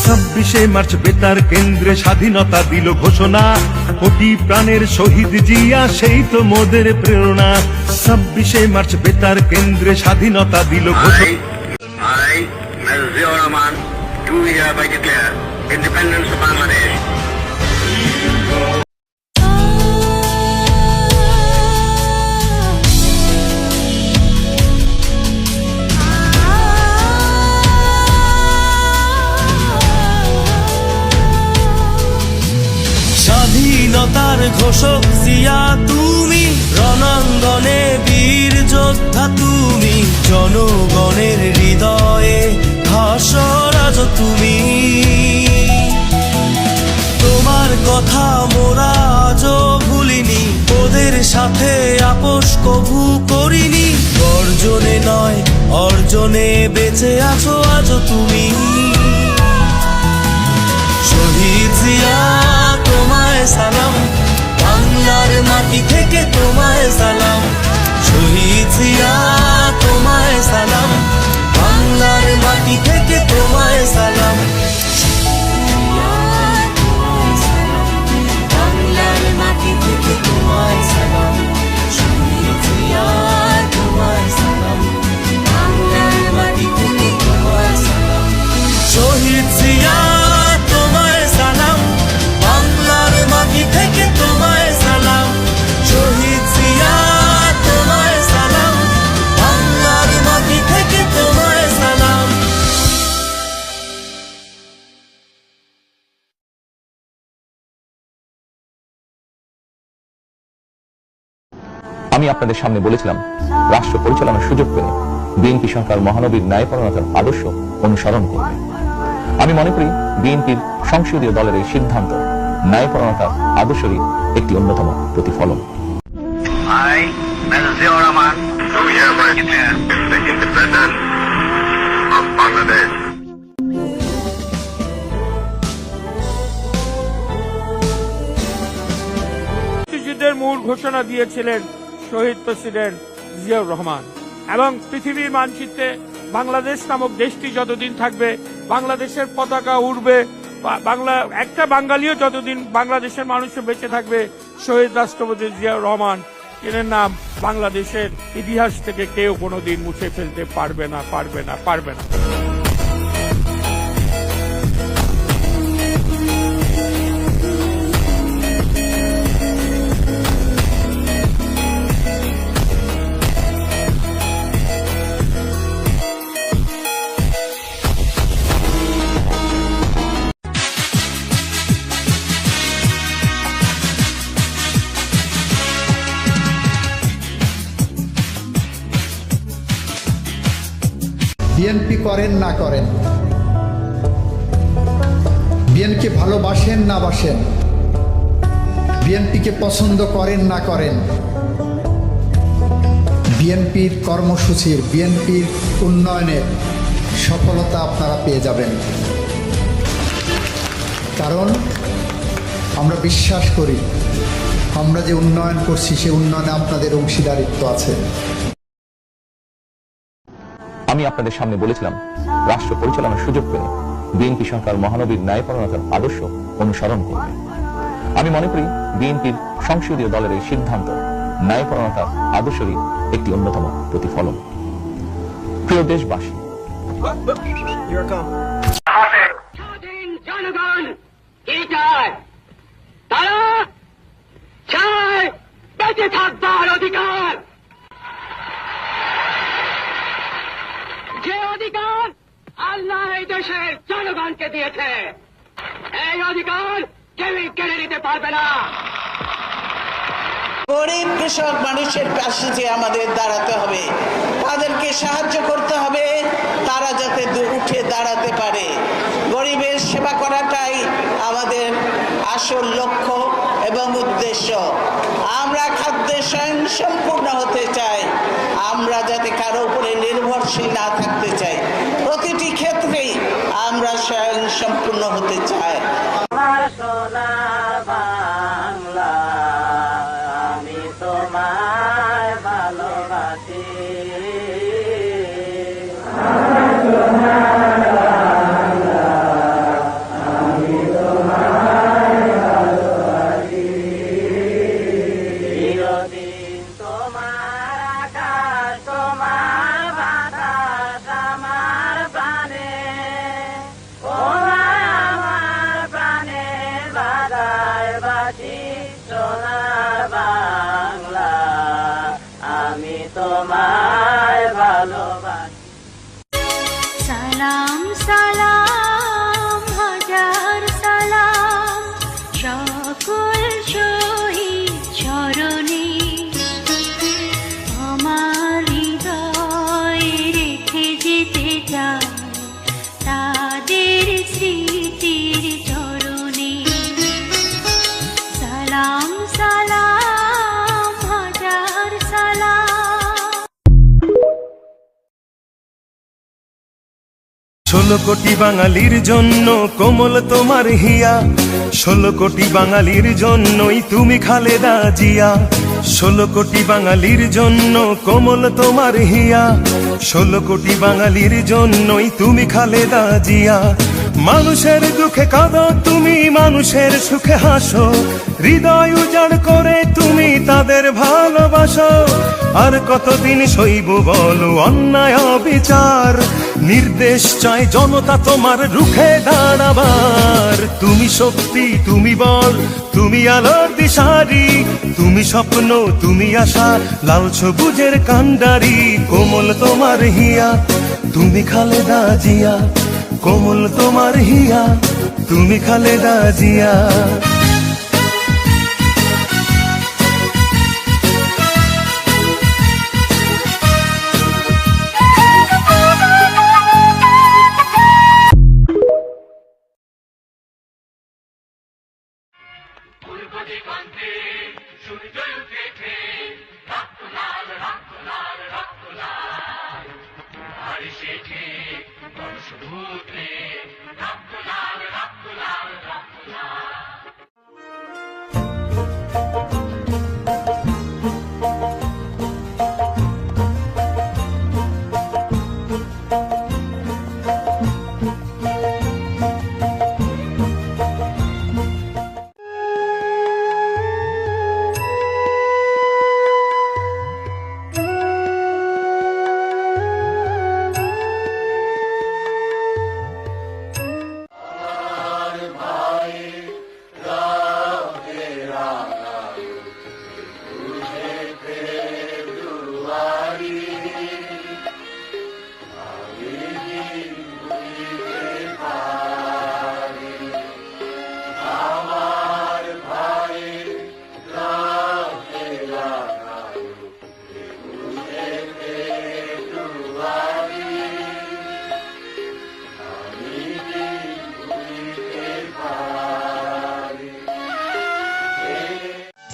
26শে March বেতার কেন্দ্রে স্বাধীনতা দিল ঘোষণা, কোটি প্রাণের শহীদ জিয়া সেই তো মোদের প্রেরণা। 26শে মার্চ বেতার কেন্দ্রে স্বাধীনতা দিল ঘোষণা। I, Mr. Ziaur Rahman, do hereby declare independence of Bangladesh. স্বাধীনতার ঘোষক জিয়া তুমি, রণাঙ্গনে বীর যোদ্ধা তুমি, জনগণের হৃদয়ে ভাস্বরাজ তুমি। তোমার কথা মোরা আজও ভুলিনি, ওদের সাথে আপোষ কভু করিনি। গর্জনে নয় অর্জনে বেঁচে আছো আজও তুমি। শহীদ জিয়া তোমায় সালাম, বাংলার মাটি থেকে তোমায় সালাম। শহীদ জিয়া তোমায় সালাম, বাংলার মাটি থেকে তোমায় সালাম। বাংলার মাটি থেকে তোমায় সালাম। শহীদ জিয়া তোমায় সালাম, বাংলার মাটি থেকে তোমায় সালাম। শহীদ জিয়া তোমায় সালাম, বাংলার মাটি থেকে তোমায় সালাম। শহীদ জিয়া তোমায় সালাম, বাংলার মাটি থেকে তোমায় সালাম। আমি আপনাদের সামনে বলেছিলাম, রাষ্ট্র পরিচালনার সুযোগ পেলে বিএনপি সরকার মহানবীর ন্যায়পরায়ণতার আদর্শ অনুসরণ করবে। আমি মনে করি বিএনপির সংসদীয় দলের এই সিদ্ধান্ত ন্যায়পরায়ণতার আদর্শেরই একটি অন্যতম প্রতিফলন। I, Mr. Ziaur Rahman, do hereby declare the independence of Bangladesh. মুক্তিযুদ্ধের মূল ঘোষণা দিয়েছিলেন শহীদ প্রেসিডেন্ট জিয়াউর রহমান, এবং পৃথিবীর মানচিত্রে বাংলাদেশ নামক দেশটি যতদিন থাকবে বাংলাদেশের পতাকা উড়বে। বাংলা একটা বাঙালিও যতদিন বাংলাদেশের মানুষও বেঁচে থাকবে, শহীদ রাষ্ট্রপতি জিয়াউর রহমান এর নাম বাংলাদেশের ইতিহাস থেকে কেউ কোনোদিন মুছে ফেলতে পারবে না, পারবে না, পারবে না। বিএনপি করেন না করেন, বিএনপি ভালোবাসেন না বাসেন, বিএনপিকে পছন্দ করেন না করেন, বিএনপির কর্মসূচির, বিএনপির উন্নয়নের সফলতা আপনারা পেয়ে যাবেন। কারণ আমরা বিশ্বাস করি, আমরা যে উন্নয়ন করছি সে উন্নয়নে আপনাদের অংশীদারিত্ব আছে। আমি আপনাদের সামনে বলেছিলাম, রাষ্ট্র পরিচালনার সুযোগ পেলে বিএনপি সরকার মহানবীর ন্যায়পরায়ণতার আদর্শ অনুসরণ করবে। আমি মনে করি বিএনপির সংসদীয় দলের এই সিদ্ধান্ত ন্যায়পরায়ণতার আদর্শেরই একটি অন্যতম প্রতিফলন। প্রিয় দেশবাসী, স্বাধীন জনগণ কি চায়? তারা চায় বেঁচে থাকবার অধিকার। যে অধিকার আল্লাহ এই দেশের জনগণকে দিয়েছে, এই অধিকার কেউই কেড়ে নিতে পারবে না। গরিব কৃষক মানুষের পাশে যে আমাদের দাঁড়াতে হবে, তাদেরকে সাহায্য করতে হবে, তারা যাতে উঠে দাঁড়াতে পারে। গরিবের সেবা করাটাই আমাদের আসল লক্ষ্য এবং উদ্দেশ্য। আমরা খাদ্যে স্বয়ংসম্পূর্ণ হতে চাই, আমরা যাতে কারো উপরে নির্ভরশীল না থাকতে চাই। প্রতিটি ক্ষেত্রেই আমরা স্বয়ংসম্পূর্ণ হতে চাই। কোটি বাঙালির জন্য কোমল তোমার হিয়া, 16 কোটি বাঙালির জন্যই তুমি খালেদা জিয়া। 16 কোটি বাঙালির জন্য কোমল তোমার হিয়া, 16 কোটি বাঙালির জন্যই তুমি খালেদা জিয়া। মানুষের দুঃখে কাঁদো তুমি, মানুষের সুখে হাসো, হৃদয় উজাড় করে তুমি তাদের ভালোবাসো। আর কতদিন সইব বলো অন্যায় অবিচার, নির্দেশ চায় জনতা তোমার রুখে দাঁড়াবার। তুমি শক্তি, তুমি বল, তুমি আলোর দিশারি, তুমি স্বপ্ন, তুমি আশা, লাল সবুজের কান্ডারি। কোমল তোমার হিয়া, তুমি খালেদা জিয়া, কোমল তোমার হিয়া, তুমি খালেদা জিয়া।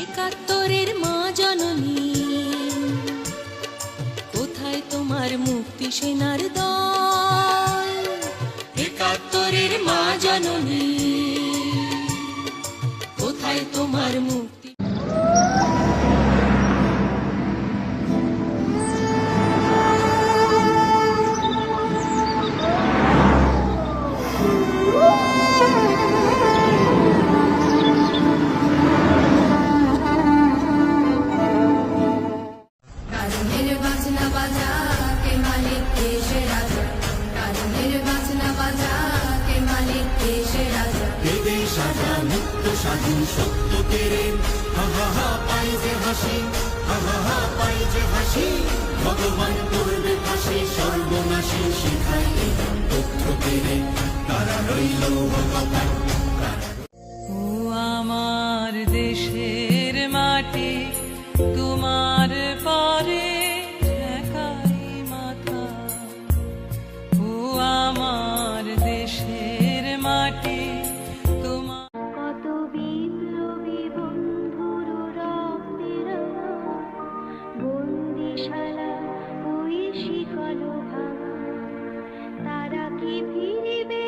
একাত্তরের মা জননী, কোথায় তোমার মুক্তি সেনার দল? একাত্তরের মা জননী, কোথায় তোমার মুক্তি? ও আমার দেশের মাটি, তোমার পরে একাই মাথা। ও আমার দেশের মাটি, তোমার কত বিপ্লবী বন্ধুর রক্তের বন্দিশালা, ওই শিকল ভাঙা, তারা কি ফিরিবে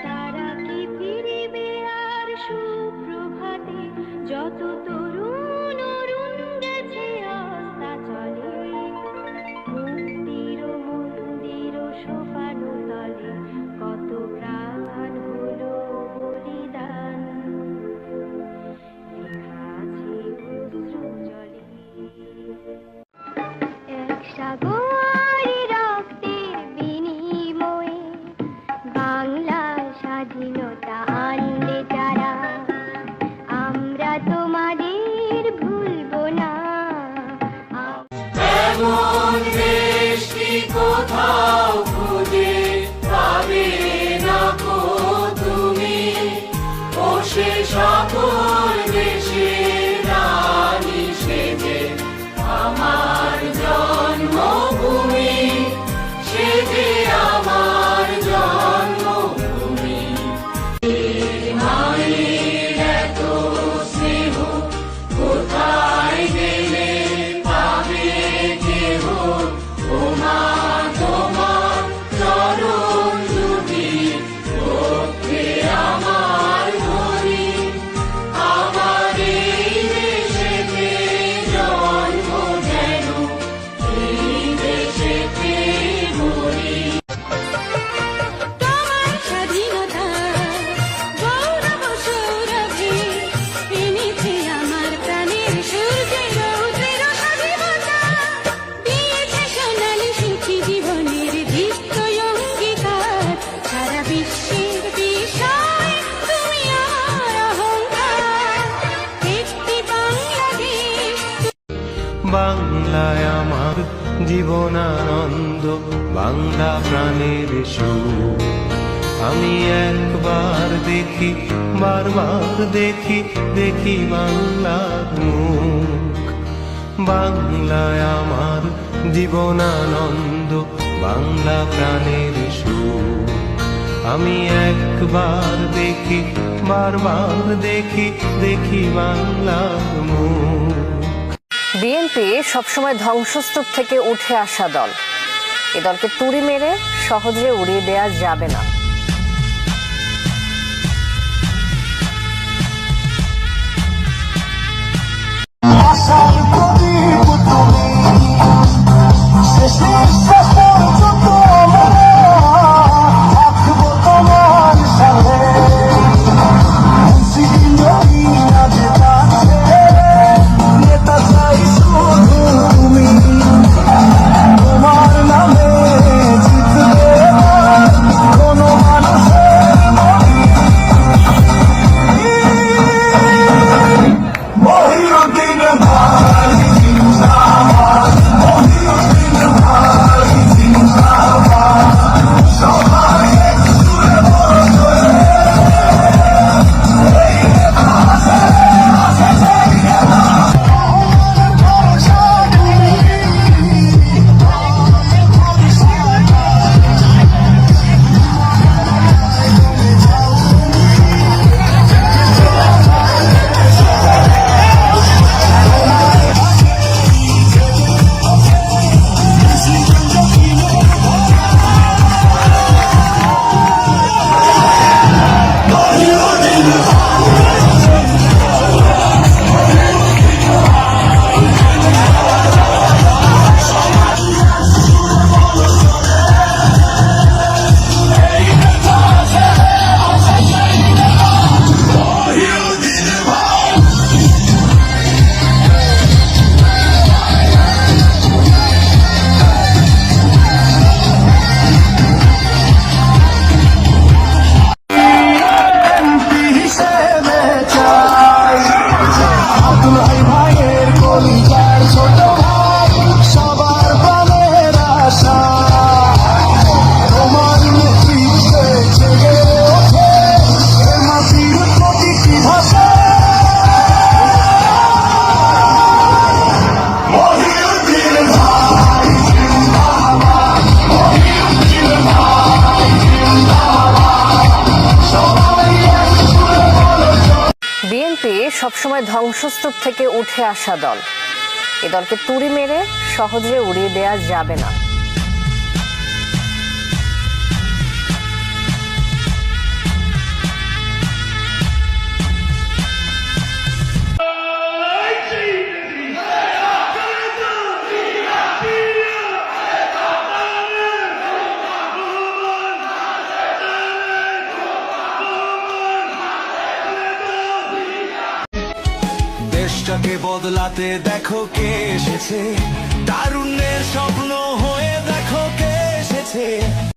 তারা কি ফিরিবে আর সুপ্রভাতে? যত তরুণ অরুণ গেছে আস্তা চলে, মন্দির মন্দির সোপানো তলে জীবনানন্দ বাংলা প্রাণের সুর। আমি একবার দেখি বারবার দেখি দেখি বাংলার মুখ। বাংলায় আমার জীবনানন্দ বাংলা প্রাণের সুর। আমি একবার দেখি বারবার দেখি দেখি বাংলার মুখ। বিএনপি সবসময় ধ্বংসস্তূপ থেকে উঠে আসা দল। এ দলকে তুড়ি মেরে সহজে উড়িয়ে দেওয়া যাবে না। সবসময় ধ্বংসস্তূপ থেকে উঠে আসা দল। এ দলকে তুড়ি মেরে সহজে উড়িয়ে দেওয়া যাবে না। দেশটাকে বদলাতে দেখো কে এসেছে, তার